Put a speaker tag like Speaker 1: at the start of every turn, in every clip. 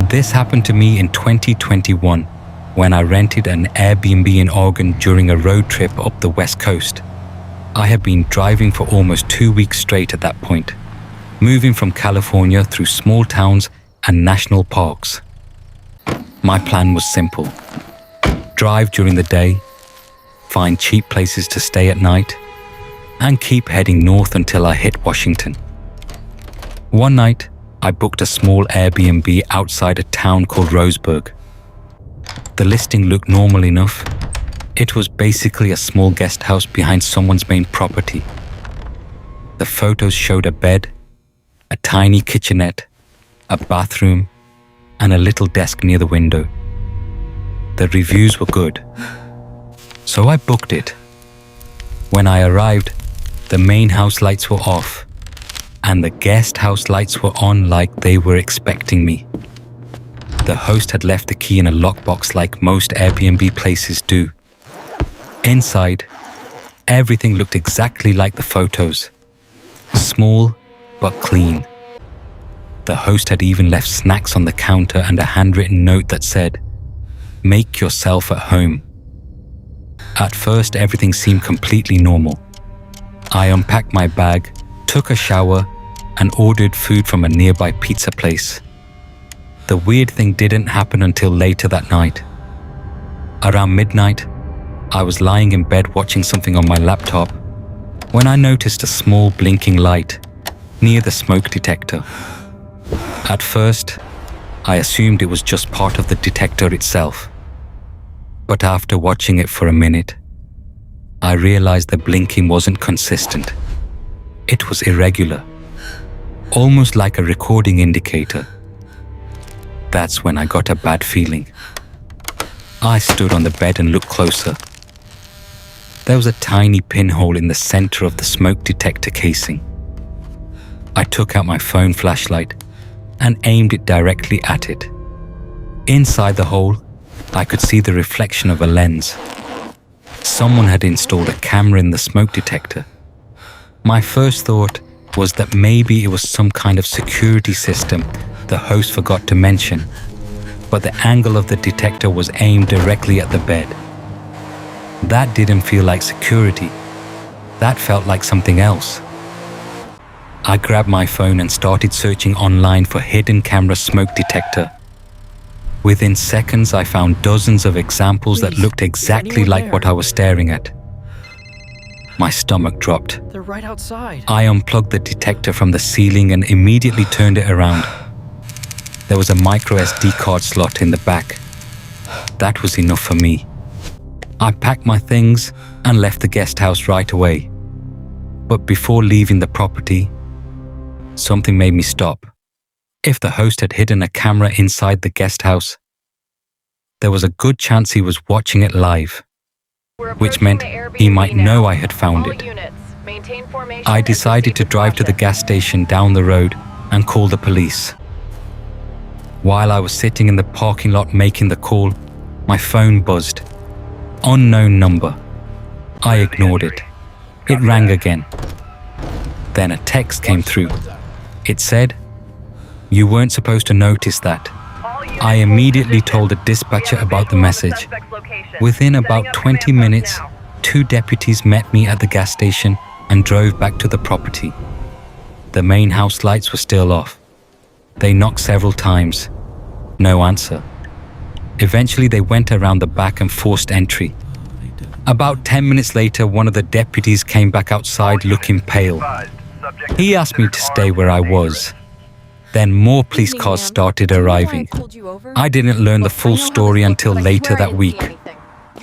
Speaker 1: This happened to me in 2021 when I rented an Airbnb in Oregon during a road trip up the West Coast. I had been driving for almost 2 weeks straight at that point, moving from California through small towns and national parks. My plan was simple: drive during the day, find cheap places to stay at night, and keep heading north until I hit Washington. One night, I booked a small Airbnb outside a town called Roseburg. The listing looked normal enough. It was basically a small guest house behind someone's main property. The photos showed a bed, a tiny kitchenette, a bathroom, and a little desk near the window. The reviews were good, so I booked it. When I arrived, the main house lights were off, and the guest house lights were on like they were expecting me. The host had left the key in a lockbox like most Airbnb places do. Inside, everything looked exactly like the photos. Small, but clean. The host had even left snacks on the counter and a handwritten note that said, "Make yourself at home." At first, everything seemed completely normal. I unpacked my bag, took a shower, and ordered food from a nearby pizza place. The weird thing didn't happen until later that night. Around midnight, I was lying in bed watching something on my laptop when I noticed a small blinking light near the smoke detector. At first, I assumed it was just part of the detector itself. But after watching it for a minute, I realized the blinking wasn't consistent. It was irregular, almost like a recording indicator. That's when I got a bad feeling. I stood on the bed and looked closer. There was a tiny pinhole in the center of the smoke detector casing. I took out my phone flashlight and aimed it directly at it. Inside the hole, I could see the reflection of a lens. Someone had installed a camera in the smoke detector. My first thought was that maybe it was some kind of security system the host forgot to mention, but the angle of the detector was aimed directly at the bed. That didn't feel like security. That felt like something else. I grabbed my phone and started searching online for hidden camera smoke detector. Within seconds, I found dozens of examples that looked exactly like what I was staring at. My stomach dropped.
Speaker 2: They're right outside.
Speaker 1: I unplugged the detector from the ceiling and immediately turned it around. There was a micro SD card slot in the back. That was enough for me. I packed my things and left the guest house right away. But before leaving the property, something made me stop. If the host had hidden a camera inside the guest house, there was a good chance he was watching it live, which meant he might know I had found it. I decided to drive to the gas station down the road and call the police. While I was sitting in the parking lot making the call, my phone buzzed. Unknown number. I ignored it. It rang again. Then a text came through. It said, "You weren't supposed to notice that." I immediately told the dispatcher about the message. Within about 20 minutes, 2 deputies met me at the gas station and drove back to the property. The main house lights were still off. They knocked several times. No answer. Eventually, they went around the back and forced entry. About 10 minutes later, one of the deputies came back outside looking pale. He asked me to stay where I was. Then more police cars started arriving. I didn't learn the full story until later that week.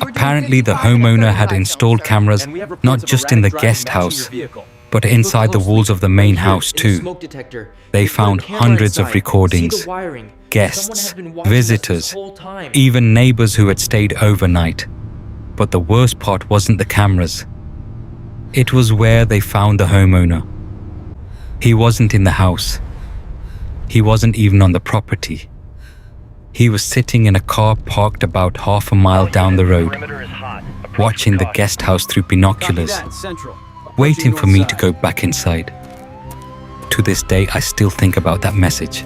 Speaker 1: Apparently, the homeowner had installed cameras not just in the guest house, but inside the walls of the main house too. They found hundreds of recordings, guests, visitors, even neighbors who had stayed overnight. But the worst part wasn't the cameras. It was where they found the homeowner. He wasn't in the house. He wasn't even on the property. He was sitting in a car parked about half a mile down the road, watching the guest house through binoculars, waiting for me to go back inside. To this day, I still think about that message.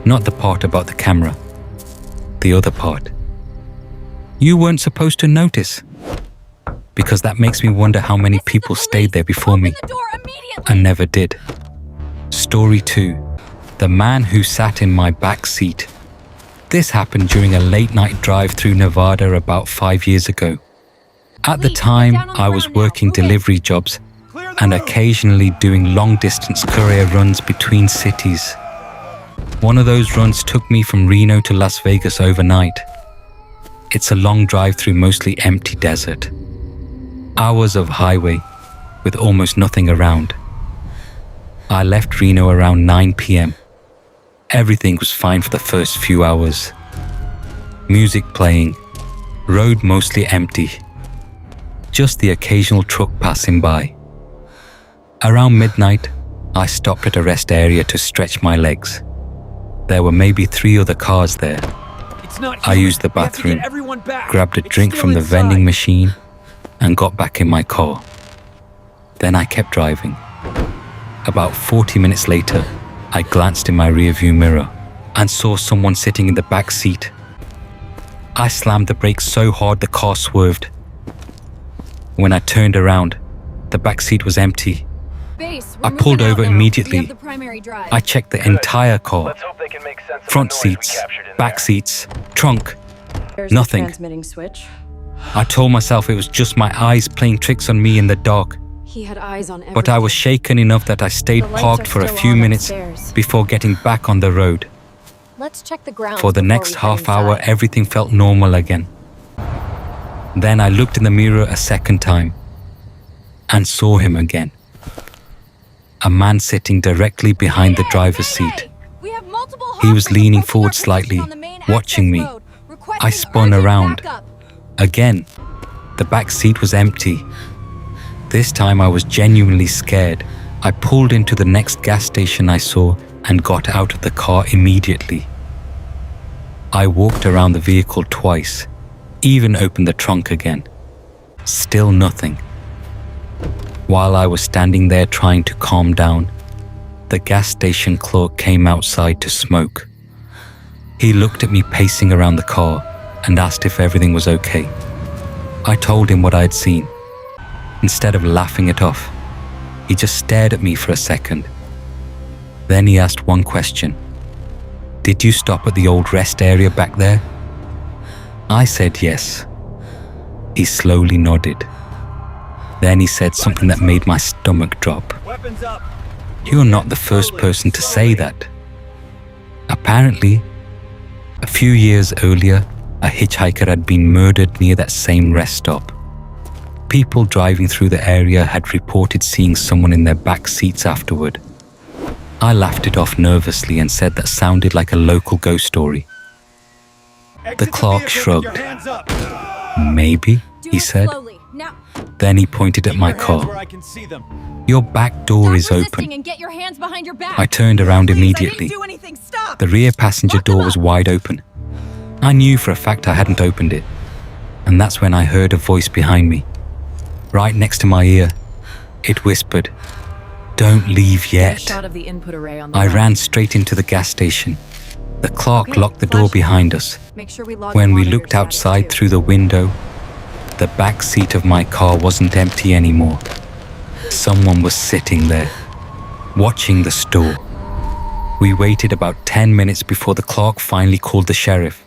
Speaker 1: Not the part about the camera. The other part. You weren't supposed to notice. Because that makes me wonder how many people stayed there before me and never did. Story 2. The man who sat in my back seat. This happened during a late-night drive through Nevada about 5 years ago. At the time, I was working delivery jobs and occasionally doing long-distance courier runs between cities. One of those runs took me from Reno to Las Vegas overnight. It's a long drive through mostly empty desert. Hours of highway with almost nothing around. I left Reno around 9 p.m. Everything was fine for the first few hours. Music playing, road mostly empty. Just the occasional truck passing by. Around midnight, I stopped at a rest area to stretch my legs. There were maybe 3 other cars there. I used the bathroom, grabbed a drink from the vending machine, and got back in my car. Then I kept driving. About 40 minutes later, I glanced in my rearview mirror and saw someone sitting in the back seat. I slammed the brakes so hard the car swerved. When I turned around, the back seat was empty. I pulled over immediately. I checked the entire car. Front seats, back seats, trunk. Nothing. I told myself it was just my eyes playing tricks on me in the dark.
Speaker 2: He had eyes on everything.
Speaker 1: But I was shaken enough that I stayed parked for a few minutes before getting back on the road.
Speaker 2: Let's check the ground.
Speaker 1: For the next half hour, everything felt normal again. Then I looked in the mirror a second time and saw him again. A man sitting directly behind the driver's seat. He was leaning forward slightly, watching me. I spun around. Again, the back seat was empty. This time I was genuinely scared. I pulled into the next gas station I saw and got out of the car immediately. I walked around the vehicle twice, even opened the trunk again. Still nothing. While I was standing there trying to calm down, the gas station clerk came outside to smoke. He looked at me pacing around the car and asked if everything was okay. I told him what I had seen. Instead of laughing it off, he just stared at me for a second. Then he asked one question. Did you stop at the old rest area back there? I said yes. He slowly nodded. Then he said something that made my stomach drop. You're not the first person to say that. Apparently, a few years earlier, a hitchhiker had been murdered near that same rest stop. People driving through the area had reported seeing someone in their back seats afterward. I laughed it off nervously and said that sounded like a local ghost story. The clerk shrugged. Maybe, he said. Then he pointed at my car. Your back door is open. I turned around immediately. The rear passenger door was wide open. I knew for a fact I hadn't opened it. And that's when I heard a voice behind me. Right next to my ear, it whispered, "Don't leave yet." I ran straight into the gas station. The clerk locked the door behind us. When we looked outside through the window, the back seat of my car wasn't empty anymore. Someone was sitting there, watching the store. We waited about 10 minutes before the clerk finally called the sheriff.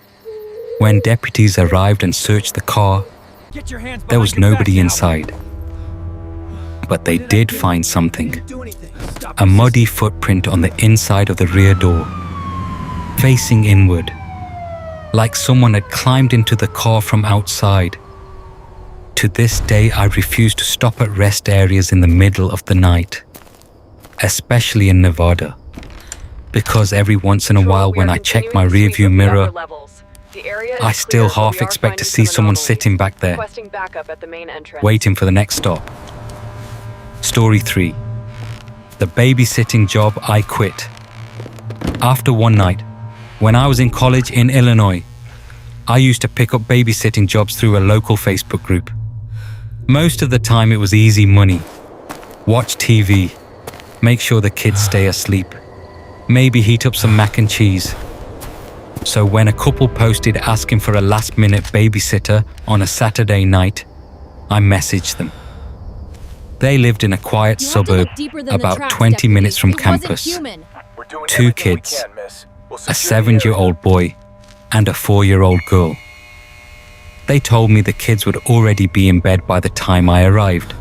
Speaker 1: When deputies arrived and searched the car, there was nobody inside. But they did find something. A muddy footprint on the inside of the rear door, facing inward, like someone had climbed into the car from outside. To this day, I refuse to stop at rest areas in the middle of the night, especially in Nevada, because every once in a while when I check my rearview mirror, I still half expect to see someone sitting back there, waiting for the next stop. Story 3. The babysitting job I quit. After one night, when I was in college in Illinois, I used to pick up babysitting jobs through a local Facebook group. Most of the time it was easy money. Watch TV, make sure the kids stay asleep, maybe heat up some mac and cheese, So when a couple posted asking for a last-minute babysitter on a Saturday night, I messaged them. They lived in a quiet
Speaker 2: You have to
Speaker 1: suburb
Speaker 2: look deeper than the
Speaker 1: about
Speaker 2: tracks,
Speaker 1: 20
Speaker 2: deputy.
Speaker 1: minutes from
Speaker 2: It wasn't
Speaker 1: campus.
Speaker 2: human.
Speaker 3: We're doing
Speaker 1: 2
Speaker 3: everything we
Speaker 1: kids,
Speaker 3: can, miss. We'll
Speaker 1: a
Speaker 3: secure the area.
Speaker 1: 7-year-old boy, and a 4-year-old girl. They told me the kids would already be in bed by the time I arrived.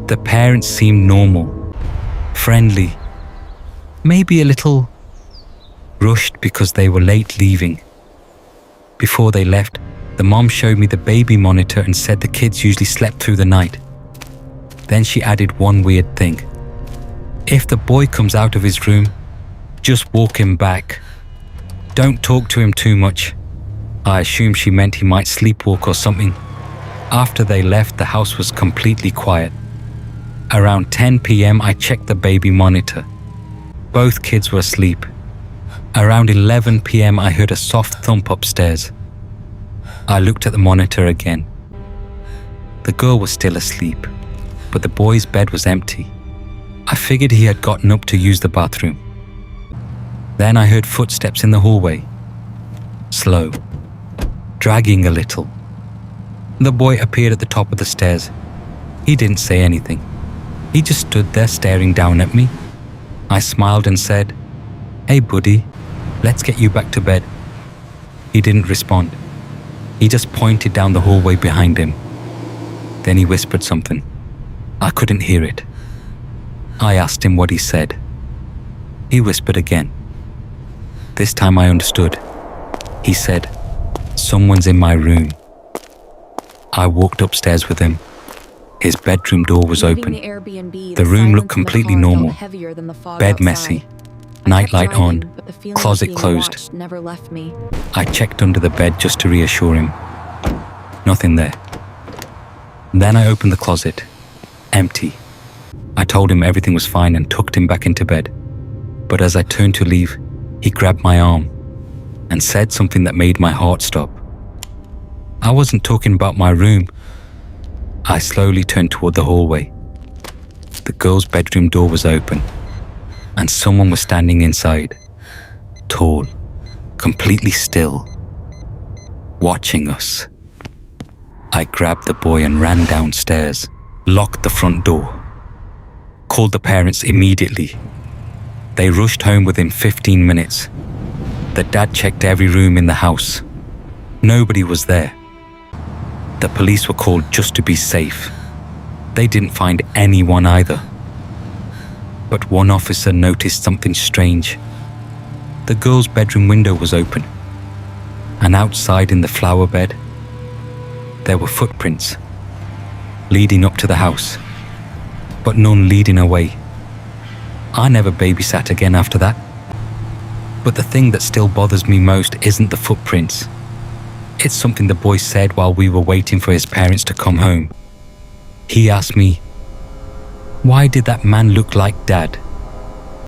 Speaker 1: The parents seemed normal, friendly, maybe a little rushed because they were late leaving. Before they left, the mom showed me the baby monitor and said the kids usually slept through the night. Then she added one weird thing. If the boy comes out of his room, just walk him back. Don't talk to him too much. I assumed she meant he might sleepwalk or something. After they left, the house was completely quiet. Around 10 p.m. I checked the baby monitor. Both kids were asleep. Around 11 p.m. I heard a soft thump upstairs. I looked at the monitor again. The girl was still asleep, but the boy's bed was empty. I figured he had gotten up to use the bathroom. Then I heard footsteps in the hallway. Slow, dragging a little. The boy appeared at the top of the stairs. He didn't say anything. He just stood there staring down at me. I smiled and said, "Hey buddy, let's get you back to bed." He didn't respond. He just pointed down the hallway behind him. Then he whispered something. I couldn't hear it. I asked him what he said. He whispered again. This time I understood. He said, "Someone's in my room." I walked upstairs with him. His bedroom door was open. The room looked completely normal. Bed messy, nightlight on, closet closed.
Speaker 2: Never left me.
Speaker 1: I checked under the bed just to reassure him. Nothing there. Then I opened the closet. Empty. I told him everything was fine and tucked him back into bed. But as I turned to leave, he grabbed my arm and said something that made my heart stop. I wasn't talking about my room. I slowly turned toward the hallway. The girl's bedroom door was open, and someone was standing inside, tall, completely still, watching us. I grabbed the boy and ran downstairs, locked the front door, called the parents immediately. They rushed home within 15 minutes. The dad checked every room in the house. Nobody was there. The police were called just to be safe. They didn't find anyone either. But one officer noticed something strange. The girl's bedroom window was open, and outside in the flower bed, there were footprints leading up to the house, but none leading away. I never babysat again after that. But the thing that still bothers me most isn't the footprints. It's something the boy said while we were waiting for his parents to come home. He asked me, "Why did that man look like Dad?"